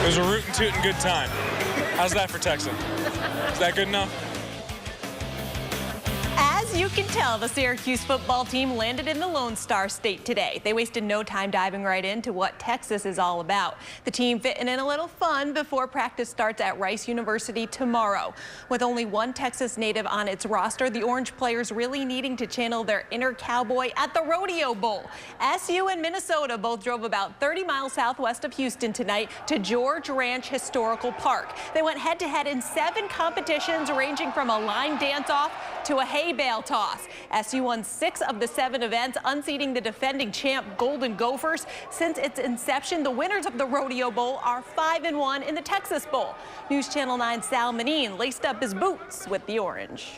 was a rootin' tootin' good time. How's that for Texan? Is that good enough? As you can tell, the Syracuse football team landed in the Lone Star State today. They wasted no time diving right into what Texas is all about. The team fitting in a little fun before practice starts at Rice University tomorrow. With only one Texas native on its roster, the Orange players really needing to channel their inner cowboy at the Rodeo Bowl. SU and Minnesota both drove about 30 miles southwest of Houston tonight to George Ranch Historical Park. They went head-to-head in 7 competitions ranging from a line dance-off to a hay bale toss. SU won 6 of the 7 events, unseating the defending champ Golden Gophers. Since its inception, the winners of the Rodeo Bowl are 5-1 in the Texas Bowl. News Channel 9's Sal Manine laced up his boots with the Orange.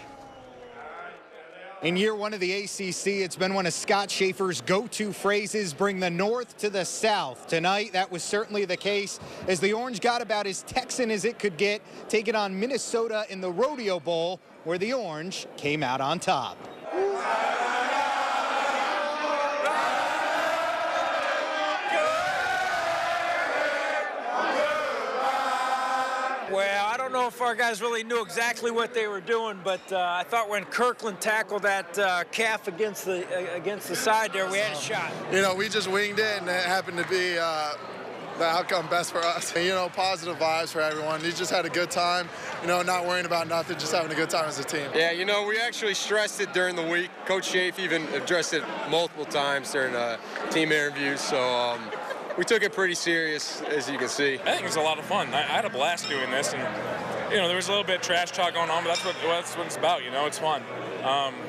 In year 1 of the ACC, it's been one of Scott Schaefer's go-to phrases, bring the North to the South. Tonight, that was certainly the case as the Orange got about as Texan as it could get, taking on Minnesota in the Rodeo Bowl, where the Orange came out on top. Well, I don't know if our guys really knew exactly what they were doing, but I thought when Kirkland tackled that calf against the side there, we had a shot. You know, we just winged it, and it happened to be the outcome best for us. You know, positive vibes for everyone. We just had a good time, you know, not worrying about nothing, just having a good time as a team. Yeah, you know, we actually stressed it during the week. Coach Schaefer even addressed it multiple times during team interviews, so we took it pretty serious, as you can see. I think it was a lot of fun. I had a blast doing this, and you know, there was a little bit of trash talk going on, but that's what it's about. You know, it's fun.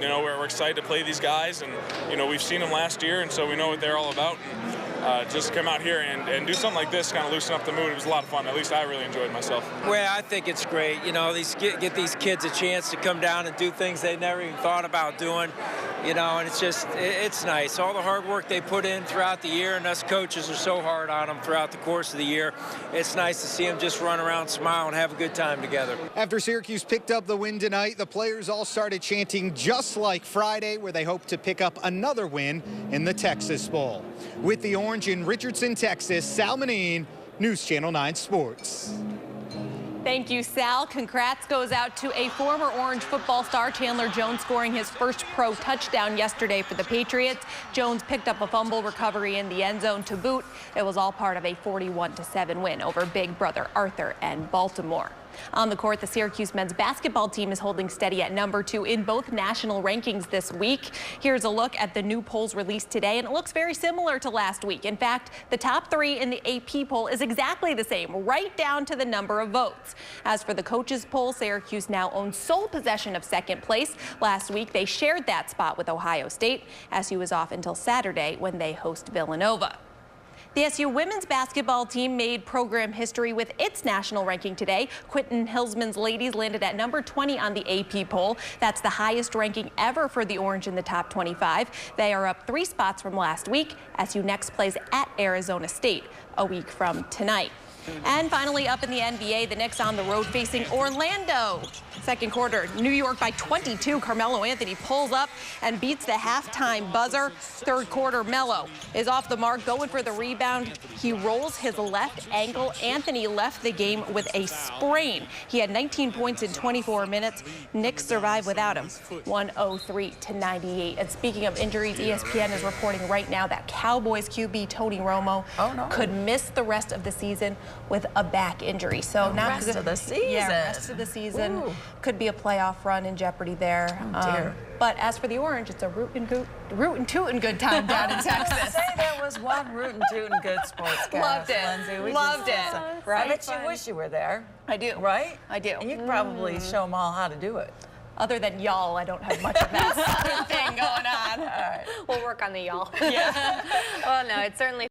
You know, we're excited to play these guys, and you know, we've seen them last year, and so we know what they're all about. And just come out here and do something like this, kind of loosen up the mood. It was a lot of fun. At least I really enjoyed myself. Well, I think it's great. You know, get these kids a chance to come down and do things they never even thought about doing. You know, and it's nice. All the hard work they put in throughout the year, and us coaches are so hard on them throughout the course of the year. It's nice to see them just run around, smile, and have a good time together. After Syracuse picked up the win tonight, the players all started chanting just like Friday, where they hope to pick up another win in the Texas Bowl. With the Orange in Richardson, Texas, Sal Manine, News Channel 9 Sports. Thank you, Sal. Congrats goes out to a former Orange football star, Chandler Jones, scoring his first pro touchdown yesterday for the Patriots. Jones picked up a fumble recovery in the end zone to boot. It was all part of a 41-7 win over Big Brother Arthur and Baltimore. On the court, the Syracuse men's basketball team is holding steady at number 2 in both national rankings this week. Here's a look at the new polls released today, and it looks very similar to last week. In fact, the top 3 in the AP poll is exactly the same, right down to the number of votes. As for the coaches poll, Syracuse now owns sole possession of second place. Last week, they shared that spot with Ohio State. SU is off until Saturday when they host Villanova. The SU women's basketball team made program history with its national ranking today. Quinton Hillsman's ladies landed at number 20 on the AP poll. That's the highest ranking ever for the Orange in the top 25. They are up 3 spots from last week. SU next plays at Arizona State a week from tonight. And finally, up in the NBA, the Knicks on the road facing Orlando. Second quarter, New York by 22. Carmelo Anthony pulls up and beats the halftime buzzer. Third quarter, Melo is off the mark, going for the rebound. He rolls his left ankle. Anthony left the game with a sprain. He had 19 points in 24 minutes. Knicks survive without him, 103-98. And speaking of injuries, ESPN is reporting right now that Cowboys QB Tony Romo could miss the rest of the season with a back injury. So the not rest good. of the season. Yeah, rest of the season. Ooh. Could be a playoff run in jeopardy there. Oh, dear. But as for the Orange, it's a rootin' tootin' good time down in Texas. Say there was one rootin' tootin' good sportscast. Loved it. Lindsay. Loved it. I bet you wish you were there. I do. Right? I do. And you could probably show them all how to do it. Other than y'all, I don't have much of that Southern thing going on. All right. We'll work on the y'all. Yeah. Well, no, it's certainly